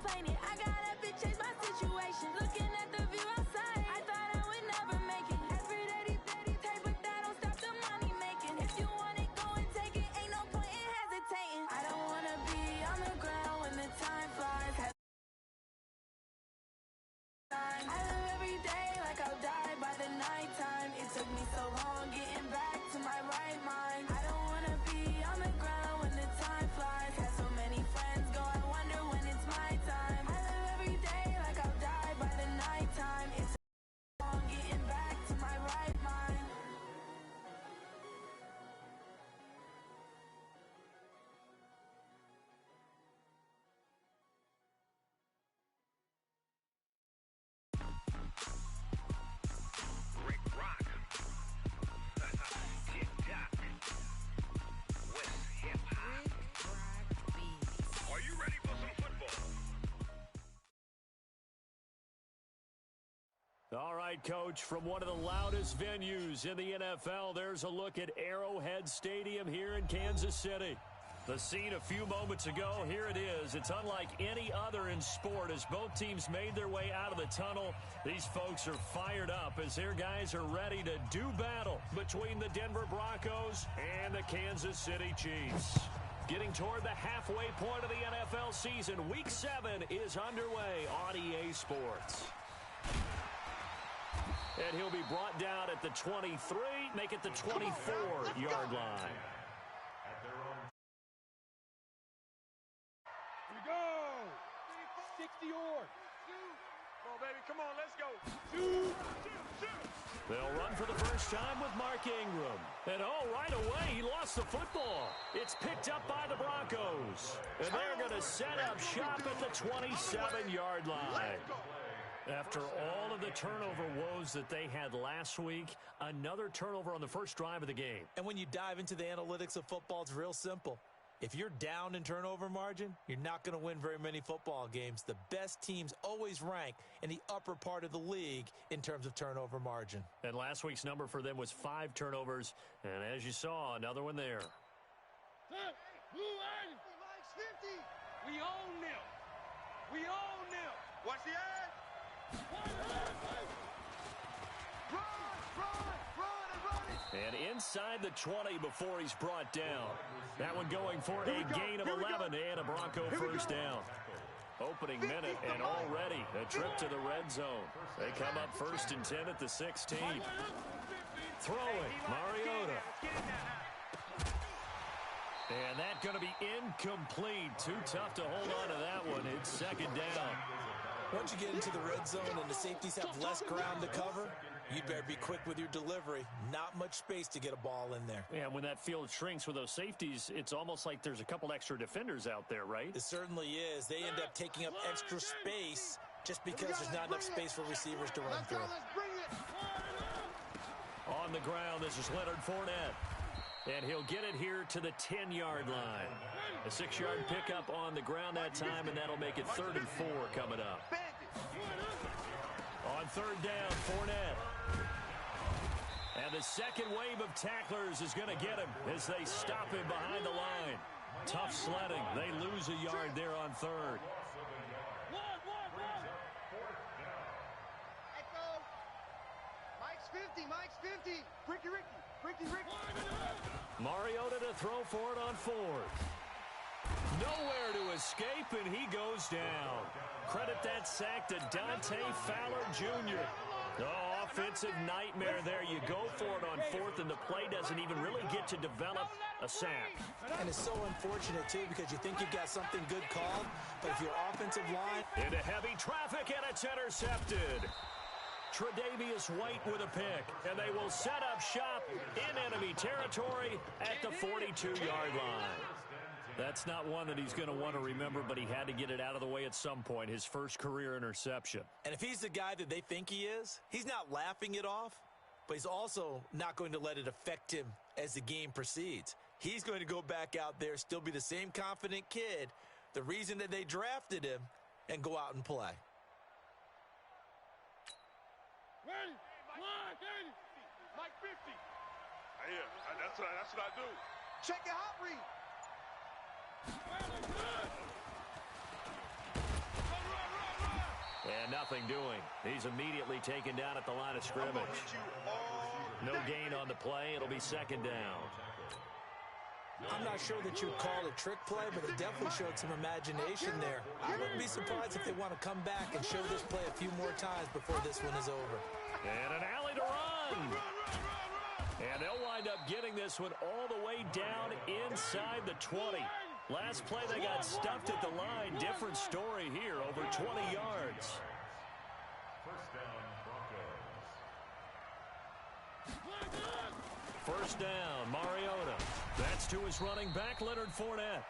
complaining. I got up and changed my situation. Looking at the view outside, I thought I would never make it. Every day they take, but that don't stop the money making. If you want it, go and take it. Ain't no point in hesitating. I don't wanna be on the ground when the time flies. I live every day like I'll die by the nighttime. It took me so long getting back to my right mind. I don't wanna be on the ground when the time flies. Had so many friends go, I wonder when it's my time. I live every day like I'll die by the nighttime. It took me so long getting back to my right mind. All right, Coach, from one of the loudest venues in the NFL, there's a look at Arrowhead Stadium here in Kansas City. The scene a few moments ago, here it is. It's unlike any other in sport as both teams made their way out of the tunnel. These folks are fired up as their guys are ready to do battle between the Denver Broncos and the Kansas City Chiefs. Getting toward the halfway point of the NFL season, Week 7 is underway on EA Sports. And he'll be brought down at the 23, make it the 24-yard line. Here we go. 60 yards. Come on, baby. Come on, let's go. They'll run for the first time with Mark Ingram. And, right away, he lost the football. It's picked up by the Broncos. And they're going to set up shop at the 27-yard line. After all of the turnover woes that they had last week, another turnover on the first drive of the game. And when you dive into the analytics of football, it's real simple. If you're down in turnover margin, you're not going to win very many football games. The best teams always rank in the upper part of the league in terms of turnover margin. And last week's number for them was 5 turnovers. And as you saw, another one there. We own them. We own them. Watch the edge. And inside the 20 before he's brought down. That one going for a gain of 11 and a Bronco first down. Opening minute and already a trip to the red zone. They come up 1st and 10 at the 16. Throwing, Mariota. And that's going to be incomplete. Too tough to hold on to that one. It's 2nd down. Once you get into the red zone and the safeties have less ground to cover, you'd better be quick with your delivery. Not much space to get a ball in there. Yeah, when that field shrinks with those safeties, it's almost like there's a couple extra defenders out there, right? It certainly is. They end up taking up extra space just because there's not enough space for receivers to run through. On the ground, this is Leonard Fournette. And he'll get it here to the 10-yard line. A 6-yard pickup on the ground that time, and that'll make it 3rd and 4 coming up. On 3rd down, Fournette. And the second wave of tacklers is going to get him as they stop him behind the line. Tough sledding. They lose a yard there on 3rd. Mike's 50. Mike's 50. Ricky. Mariota to throw for it on 4th. Nowhere to escape, and he goes down. Credit that sack to Dante Fowler Jr. Oh, offensive nightmare there. You go for it on 4th, and the play doesn't even really get to develop a sack. And it's so unfortunate, too, because you think you've got something good called, but if your offensive line... Into heavy traffic, and it's intercepted. Tre'Davious White with a pick, and they will set up shop in enemy territory at the 42-yard line. That's not one that he's going to want to remember, but he had to get it out of the way at some point, his first career interception. And if he's the guy that they think he is, he's not laughing it off, but he's also not going to let it affect him as the game proceeds. He's going to go back out there, still be the same confident kid, the reason that they drafted him, and go out and play. Ready? Mike 50. Yeah, that's what I do. Check your hot read. And nothing doing. He's immediately taken down at the line of scrimmage. No gain on the play. It'll be second down. I'm not sure that you'd call it a trick play, but it definitely showed some imagination there. I wouldn't be surprised if they want to come back and show this play a few more times before this one is over. And an alley to run. And they'll wind up getting this one all the way down inside the 20. Last play, they got stuffed at the line. Different story here, over 20 yards. First down, Mariota. That's to his running back, Leonard Fournette.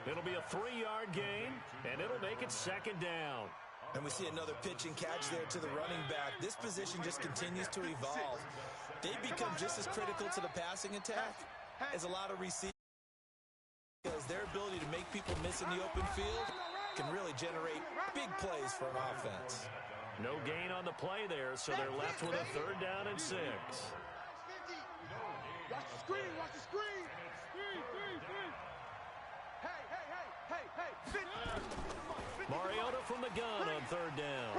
It'll be a 3-yard gain, and it'll make it second down. And we see another pitch and catch there to the running back. This position just continues to evolve. They become just as critical to the passing attack as a lot of receivers, because their ability to make people miss in the open field can really generate big plays for an offense. No gain on the play there, so they're left with a 3rd down and 6. Watch the screen, watch the screen. Hey. Mariota from the gun on 3rd down.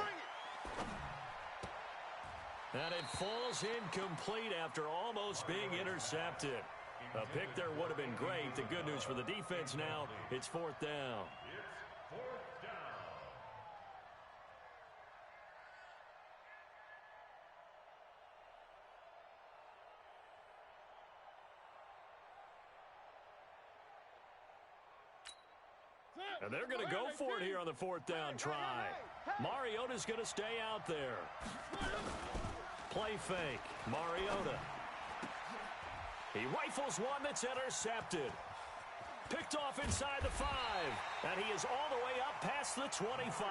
And it falls incomplete after almost being intercepted. A pick there would have been great. The good news for the defense now, it's 4th down. And they're going to go for it here on the 4th down try. Mariota's going to stay out there. Play fake. Mariota. He rifles one that's intercepted. Picked off inside the 5. And he is all the way up past the 25.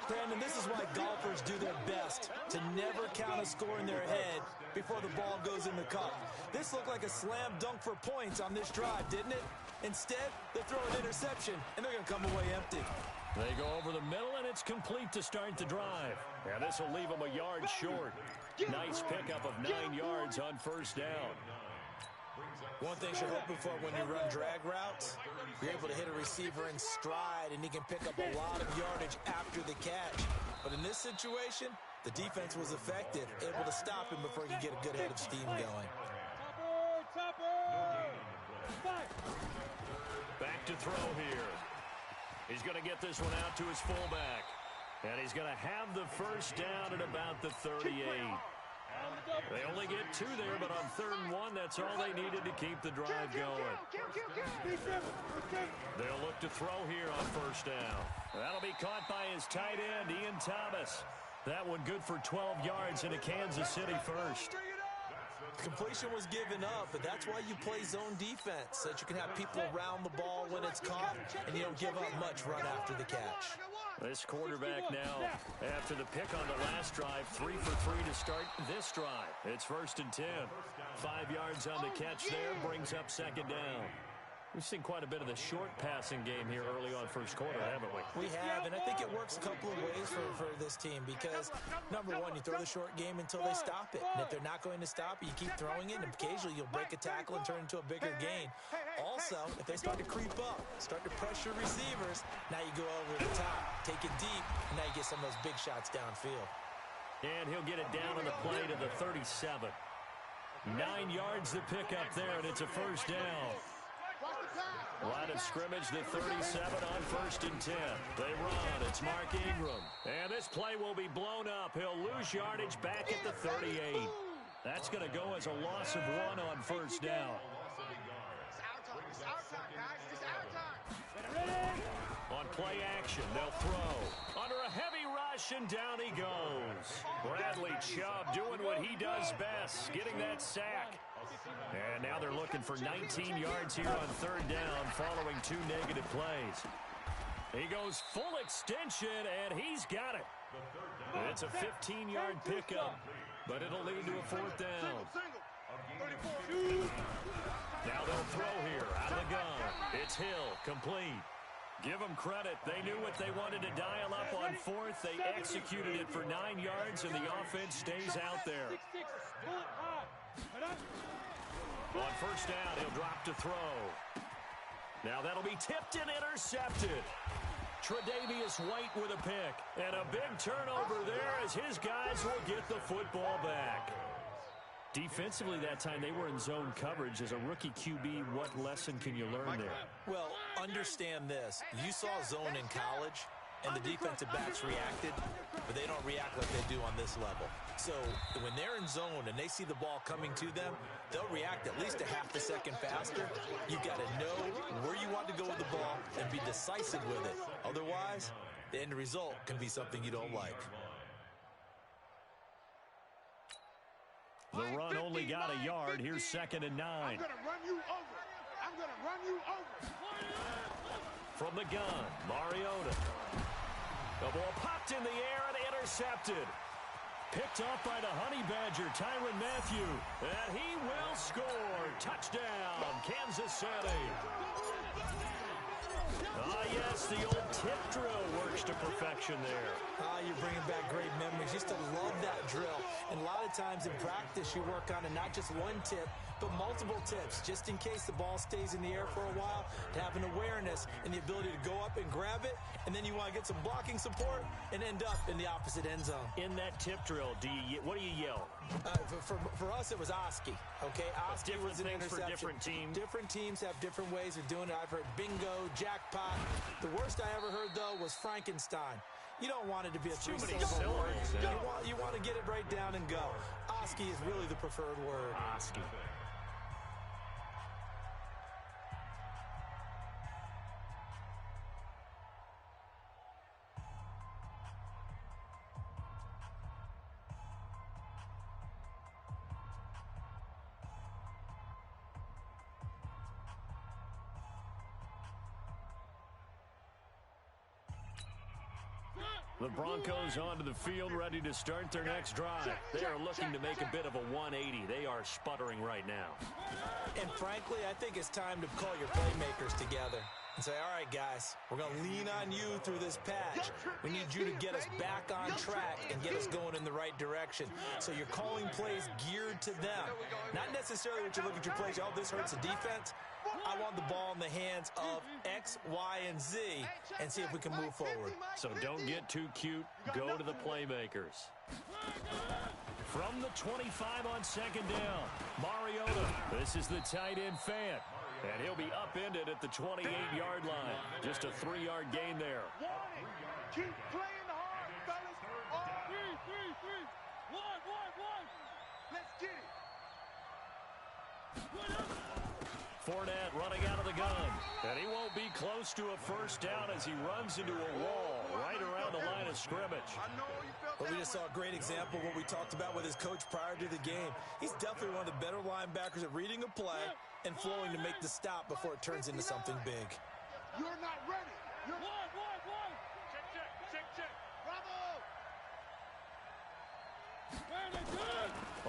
Brandon, this is why golfers do their best to never count a score in their head before the ball goes in the cup. This looked like a slam dunk for points on this drive, didn't it? Instead, they throw an interception, and they're going to come away empty. They go over the middle, and it's complete to start the drive. And this will leave them a yard short. Nice pickup of 9 yards on 1st down. One thing you're hoping for when you run drag routes, you're able to hit a receiver in stride, and he can pick up a lot of yardage after the catch. But in this situation, the defense was effective, able to stop him before he could get a good head of steam going. Back to throw here. He's going to get this one out to his fullback. And he's going to have the 1st down at about the 38. They only get 2 there, but on 3rd and 1, that's all they needed to keep the drive going. They'll look to throw here on 1st down. That'll be caught by his tight end, Ian Thomas. That one good for 12 yards into Kansas City 1st. Completion was given up, but that's why you play zone defense, so that you can have people around the ball when it's caught, and you don't give up much run after the catch. This quarterback now, after the pick on the last drive, 3 for 3 to start this drive. It's 1st and 10. 5 yards on the catch there, brings up 2nd down. We've seen quite a bit of the short passing game here early on 1st quarter, haven't we? We have, and I think it works a couple of ways for this team because, number one, you throw the short game until they stop it. And if they're not going to stop it, you keep throwing it, and occasionally you'll break a tackle and turn it into a bigger gain. Also, if they start to creep up, start to pressure receivers, now you go over the top, take it deep, and now you get some of those big shots downfield. And he'll get it down on the play to the 37. 9 yards to pick up there, and it's a 1st down. Line of scrimmage, the 37 on 1st and 10. They run. It's Mark Ingram. And this play will be blown up. He'll lose yardage back at the 38. That's going to go as a loss of 1 on 1st down. It's our time, guys. It's our time. On play action, they'll throw. Under a heavy rush, and down he goes. Bradley Chubb doing what he does best, getting that sack. And now they're looking for 19 yards here on 3rd down following 2 negative plays. He goes full extension, and he's got it. It's a 15-yard pickup, but it'll lead to a 4th down. Now they'll throw here out of the gun. It's Hill, complete. Give them credit. They knew what they wanted to dial up on 4th. They executed it for 9 yards, and the offense stays out there. On 1st down, he'll drop to throw. Now that'll be tipped and intercepted. Tre'Davious White with a pick. And a big turnover there as his guys will get the football back. Defensively that time, they were in zone coverage. As a rookie QB, what lesson can you learn there? Well, understand this. You saw zone in college, and the defensive backs reacted, but they don't react like they do on this level. So when they're in zone and they see the ball coming to them, they'll react at least a half a second faster. You've got to know where you want to go with the ball and be decisive with it. Otherwise, the end result can be something you don't like. The run only got a yard. Here's 2nd and 9. I'm going to run you over. I'm going to run you over. From the gun, Mariota. The ball popped in the air and intercepted. Picked off by the Honey Badger, Tyrann Mathieu. And he will score. Touchdown, Kansas City. Ah, yes, the old tip drill works to perfection there. You're bringing back great memories. Used to love that drill. And a lot of times in practice, you work on it, not just one tip, but multiple tips, just in case the ball stays in the air for a while, to have an awareness and the ability to go up and grab it, and then you want to get some blocking support and end up in the opposite end zone. In that tip drill, what do you yell? For us, it was Oski. Okay, Oski was an interception. For different teams. Different teams have different ways of doing it. I've heard bingo, jackpot. The worst I ever heard, though, was Frankenstein. You don't want it to be a three-syllable word. You want to get it right down and go. Oski is really the preferred word. Oski. The Broncos onto the field, ready to start their next drive. They are looking to make a bit of a 180. They are sputtering right now. And frankly, I think it's time to call your playmakers together and say, all right, guys, we're going to lean on you through this patch. We need you to get us back on track and get us going in the right direction. So you're calling plays geared to them. Not necessarily what you look at your plays, oh, this hurts the defense. I want the ball in the hands of X, Y, and Z and see if we can move forward. So don't get too cute. Go to the playmakers. From the 25 on 2nd down, Mariota. This is the tight end Fant. And he'll be upended at the 28-yard line. Just a 3-yard gain there. Warning. Keep playing hard, fellas. Three. One. Let's get it. Fournette running out of the gun. And he won't be close to a first down as he runs into a wall right around the line of scrimmage. But we just saw a great example of what we talked about with his coach prior to the game. He's definitely one of the better linebackers at reading a play and flowing to make the stop before it turns into something big. You're not ready. One. Check. Bravo.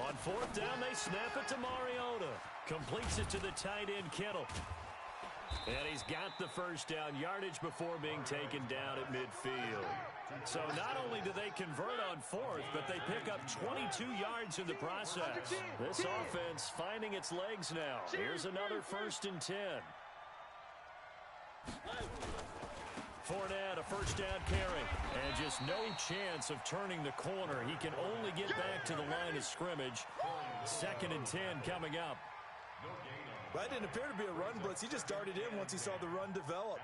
On 4th down, they snap it to Mariota. Completes it to the tight end, Kittle. And he's got the first down yardage before being taken down at midfield. So not only do they convert on 4th, but they pick up 22 yards in the process. This offense finding its legs now. Here's another 1st and 10. Fournette, a first down carry. And just no chance of turning the corner. He can only get back to the line of scrimmage. 2nd and 10 coming up. That didn't appear to be a run blitz. He just darted in once he saw the run develop.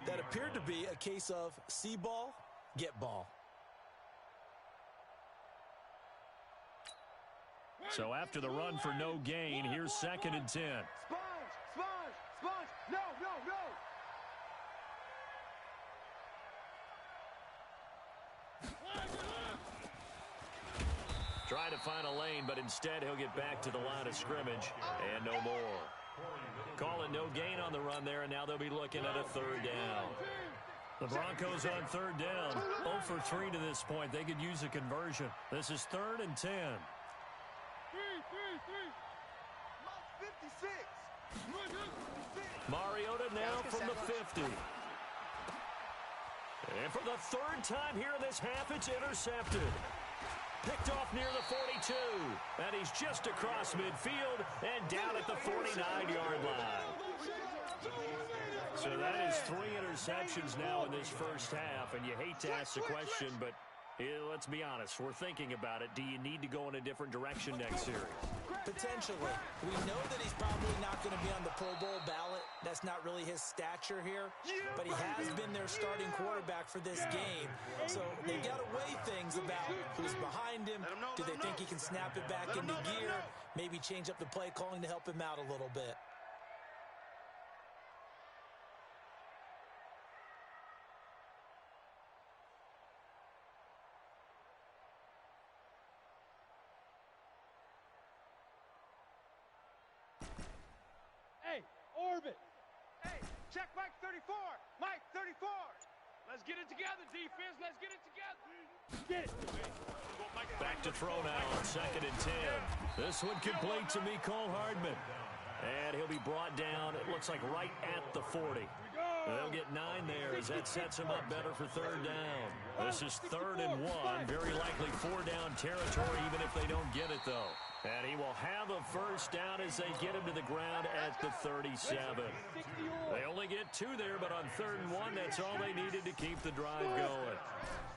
That appeared to be a case of see ball, get ball. So after the run for no gain, here's 2nd and 10. Sponge. No. Trying to find a lane, but instead he'll get back to the line of scrimmage and no more. Calling no gain on the run there, and now they'll be looking at a 3rd down. The Broncos on 3rd down. 0 for 3 to this point. They could use a conversion. This is 3rd and 10. 56. Mariota now from the 50. And for the 3rd time here in this half, it's intercepted. Picked off near the 42. And he's just across midfield and down at the 49-yard line. So that is 3 interceptions now in this first half, and you hate to ask the question, but let's be honest. We're thinking about it. Do you need to go in a different direction next series? Potentially. We know that he's probably not going to be on the Pro Bowl ballot. That's not really his stature here. But he has been their starting quarterback for this game. So they've got to weigh things about who's behind him. Do they think he can snap it back into gear? Maybe change up the play calling to help him out a little bit. Hey, Orbit. Hey, check Mike 34. Mike 34. Let's get it together, defense. Let's get it together. Get it. Back to throw now on 2nd and 10. This one complete to Mecole Hardman. And he'll be brought down, it looks like right at the 40. They'll get 9 there as that sets him up better for 3rd down. This is 3rd and 1. Very likely 4-down territory even if they don't get it, though. And he will have a first down as they get him to the ground at the 37. They only get 2 there, but on 3rd and 1, that's all they needed to keep the drive going.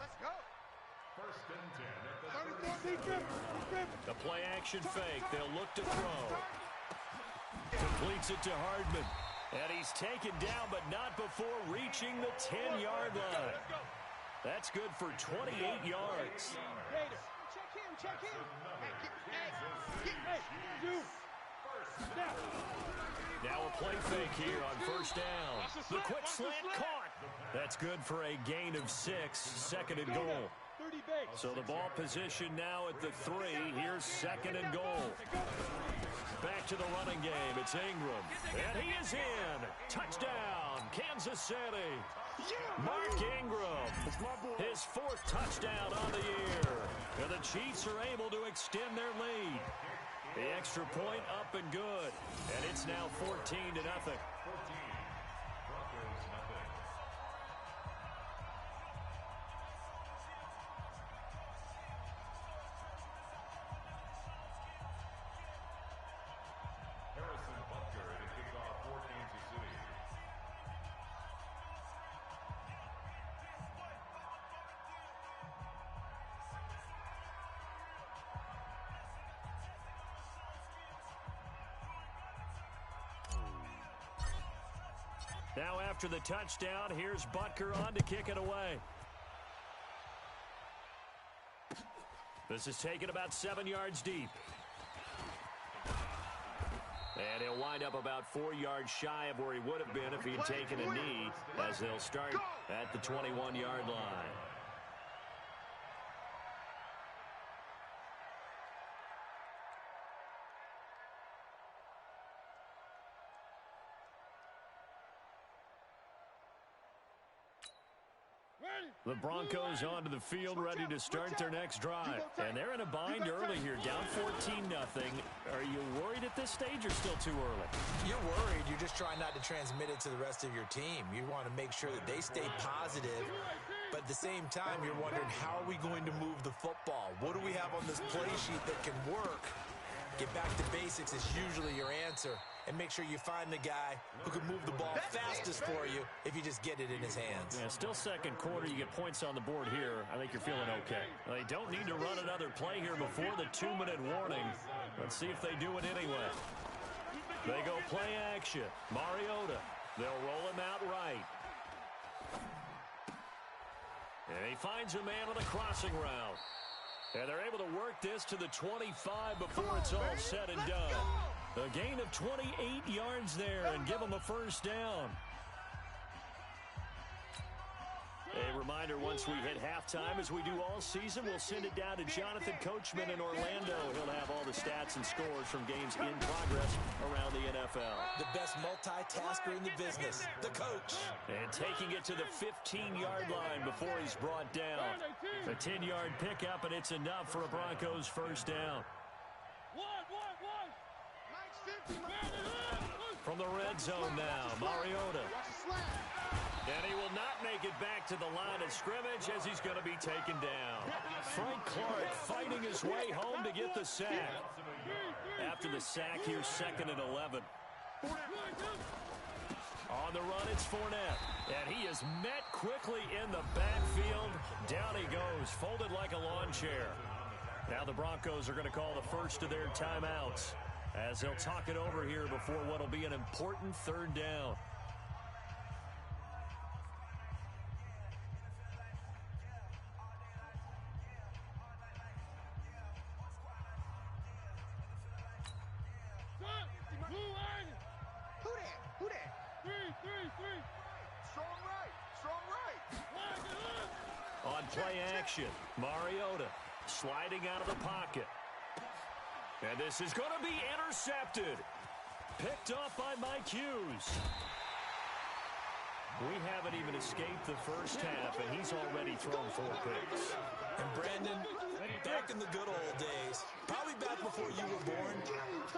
Let's go. First and 10. The play action fake. They'll look to throw. Completes it to Hardman. And he's taken down, but not before reaching the 10-yard line. That's good for 28 yards. Check him. Now a play fake here on first down. The quick slant caught. That's good for a gain of 6, 2nd and goal. So the ball position now at the 3. Here's 2nd and goal. Back to the running game. It's Ingram. And he is in. Touchdown, Kansas City. Mark Ingram, his 4th touchdown on the year. And the Chiefs are able to extend their lead. The extra point up and good. And it's now 14-0. Now after the touchdown, here's Butker on to kick it away. This is taken about 7 yards deep. And he'll wind up about 4 yards shy of where he would have been if he had taken a knee, as they'll start at the 21-yard line. The Broncos onto the field, ready to start their next drive. And they're in a bind early here, down 14-0. Are you worried at this stage or still too early? You're worried. You're just trying not to transmit it to the rest of your team. You want to make sure that they stay positive. But at the same time, you're wondering, how are we going to move the football? What do we have on this play sheet that can work? Get back to basics is usually your answer. And make sure you find the guy who can move the ball fastest for you if you just get it in his hands. Yeah, still second quarter. You get points on the board here. I think you're feeling okay. They don't need to run another play here before the 2-minute warning. Let's see if they do it anyway. They go play action. Mariota. They'll roll him out right. And he finds a man on the crossing route. And they're able to work this to the 25 before it's all said and done. A gain of 28 yards there and give them a first down. A reminder, once we hit halftime, as we do all season, we'll send it down to Jonathan Coachman in Orlando. He'll have all the stats and scores from games in progress around the NFL. The best multitasker in the business, the coach. And taking it to the 15-yard line before he's brought down. A 10-yard pickup, and it's enough for a Broncos first down. From the red zone now, Mariota. And he will not make it back to the line of scrimmage as he's going to be taken down. Frank Clark fighting his way home to get the sack. After the sack, here's 2nd and 11. On the run, it's Fournette. And he is met quickly in the backfield. Down he goes, folded like a lawn chair. Now the Broncos are going to call the first of their timeouts as they'll talk it over here before what will be an important third down. Who that? Three. Strong right. On play action, Mariota sliding out of the pocket. And this is going to be intercepted. Picked off by Mike Hughes. We haven't even escaped the first half, and he's already thrown 4 picks. And Brandon, back in the good old days, probably back before you were born,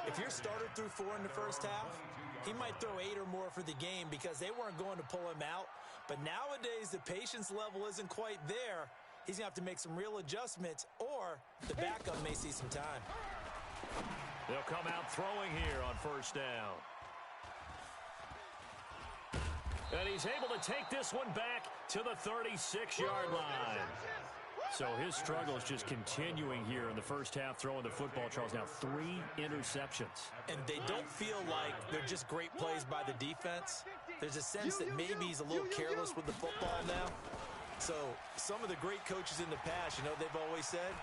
if your starter threw 4 in the first half, he might throw 8 or more for the game because they weren't going to pull him out. But nowadays, the patience level isn't quite there. He's going to have to make some real adjustments, or the backup may see some time. They'll come out throwing here on first down. And he's able to take this one back to the 36-yard line. So his struggle is just continuing here in the first half, throwing the football, Charles. Now 3 interceptions. And they don't feel like they're just great plays by the defense. There's a sense that maybe he's a little careless with the football now. So some of the great coaches in the past, you know, they've always said,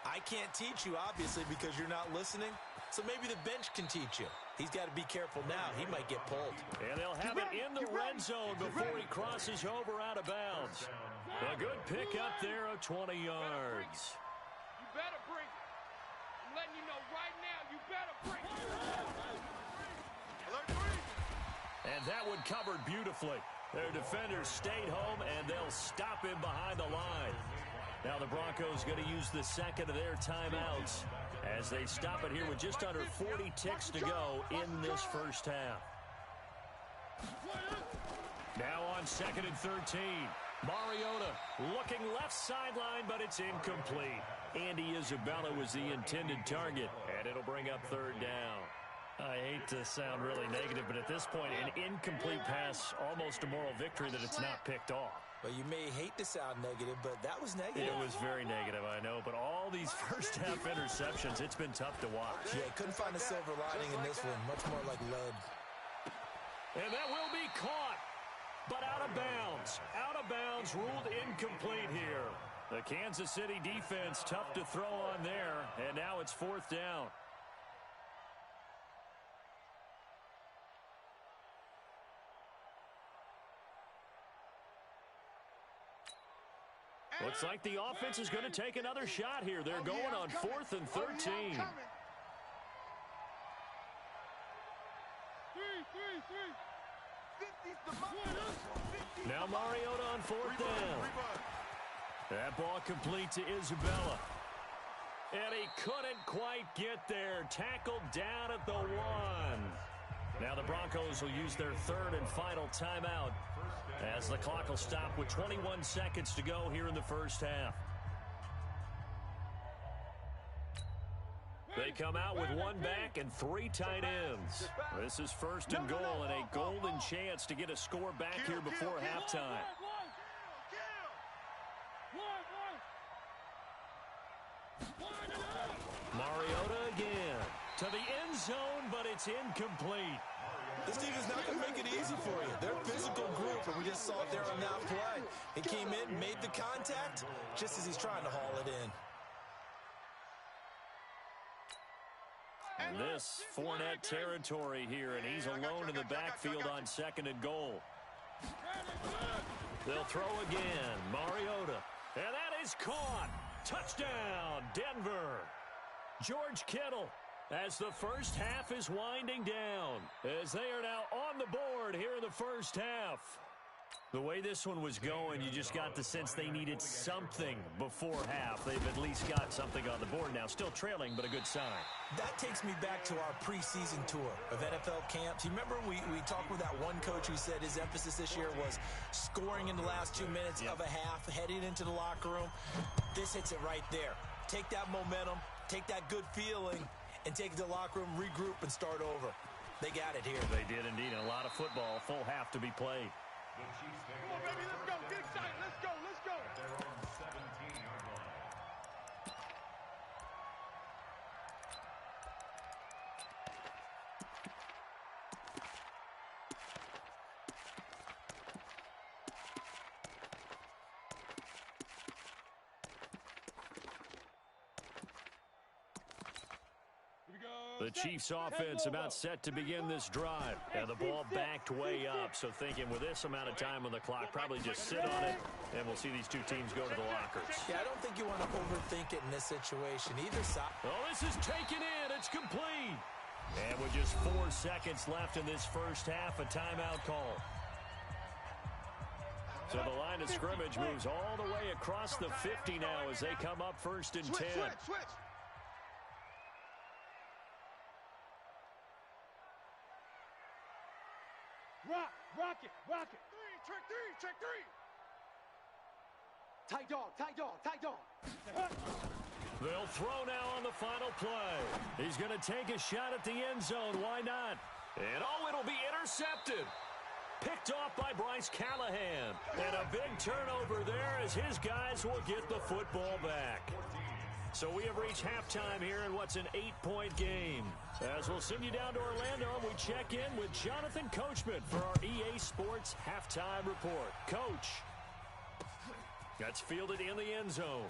I can't teach you, obviously, because you're not listening. So maybe the bench can teach you. He's got to be careful now. He might get pulled. And they'll have it in the red zone before he crosses over out of bounds. A good pick up there of 20 yards. You better bring it. I'm letting you know right now, you better bring it. And that one covered beautifully. Their defenders stayed home, and they'll stop him behind the line. Now the Broncos going to use the second of their timeouts as they stop it here with just under 40 ticks to go in this first half. Now on 2nd and 13. Mariota looking left sideline, but it's incomplete. Andy Isabella was the intended target, and it'll bring up third down. I hate to sound really negative, but at this point, an incomplete pass, almost a moral victory that it's not picked off. Well, you may hate to sound negative, but that was negative. It was very negative, I know, but all these first-half interceptions, it's been tough to watch. Yeah, couldn't find a silver lining in this one. Much more like lead. And that will be caught, but out of bounds. Out of bounds, ruled incomplete here. The Kansas City defense, tough to throw on there, and now it's 4th down. Looks like the offense is going to take another shot here. They're going on 4th and 13. Now Mariota on 4th down. That ball complete to Isabella. And he couldn't quite get there. Tackled down at the 1. Now the Broncos will use their 3rd and final timeout as the clock will stop with 21 seconds to go here in the first half. They come out with 1 back and 3 tight ends. This is 1st and goal and a golden chance to get a score back here before halftime. Mariota again to the end zone, but it's incomplete. This team is not going to make it easy for you. They're a physical group, and we just saw it there on that play. He came in, made the contact, just as he's trying to haul it in. And this Fournette territory here, and he's alone in the backfield on 2nd and goal. They'll throw again. Mariota. And that is caught. Touchdown, Denver. George Kittle, as the first half is winding down, as they are now on the board here in the first half. The way this one was going, you just got the sense they needed something before half. They've at least got something on the board now. Still trailing, but a good sign. That takes me back to our preseason tour of NFL camps. You remember we talked with that one coach who said his emphasis this year was scoring in the last 2 minutes of a half, heading into the locker room. This hits it right there. Take that momentum, take that good feeling, and take it to the locker room, regroup, and start over. They got it here. They did indeed. A lot of football. Full half to be played. Come on, baby, let's go. Get excited. Let's go. Let's go. Their own 17-yard line. The Chiefs offense about set to begin this drive. And the ball backed way up. So thinking with this amount of time on the clock, probably just sit on it, and we'll see these two teams go to the lockers. Yeah, I don't think you want to overthink it in this situation. Either side. Oh, this is taken in. It's complete. And with just 4 seconds left in this first half, a timeout call. So the line of scrimmage moves all the way across the 50 now as they come up first and 10. Switch. Rock it. Check three. Tight dog. They'll throw now on the final play. He's going to take a shot at the end zone. Why not? And it'll be intercepted. Picked off by Bryce Callahan. And a big turnover there as his guys will get the football back. So we have reached halftime here in what's an 8-point game. As we'll send you down to Orlando, and we check in with Jonathan Coachman for our EA Sports Halftime Report. Coach, that's fielded in the end zone.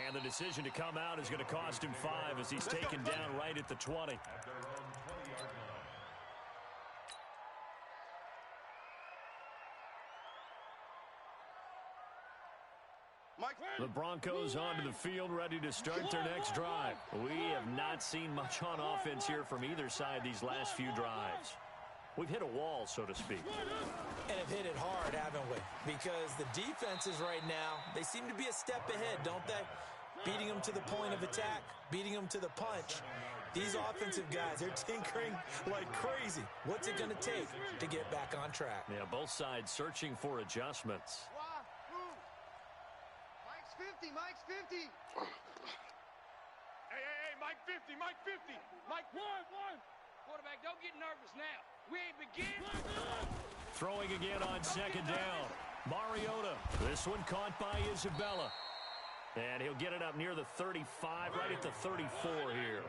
And the decision to come out is going to cost him 5 as he's taken down right at the 20. At their own 20-yard line. The Broncos onto the field, ready to start their next drive. We have not seen much on offense here from either side these last few drives. We've hit a wall, so to speak. And have hit it hard, haven't we? Because the defenses right now, they seem to be a step ahead, don't they? Beating them to the point of attack, beating them to the punch. These offensive guys, they're tinkering like crazy. What's it going to take to get back on track? Yeah, both sides searching for adjustments. Mike's 50. Hey, Mike 50. Mike, one. Quarterback, don't get nervous now. We ain't begin. Throwing again on second down. Mariota. This one caught by Isabella. And he'll get it up near the 35, right at the 34 here.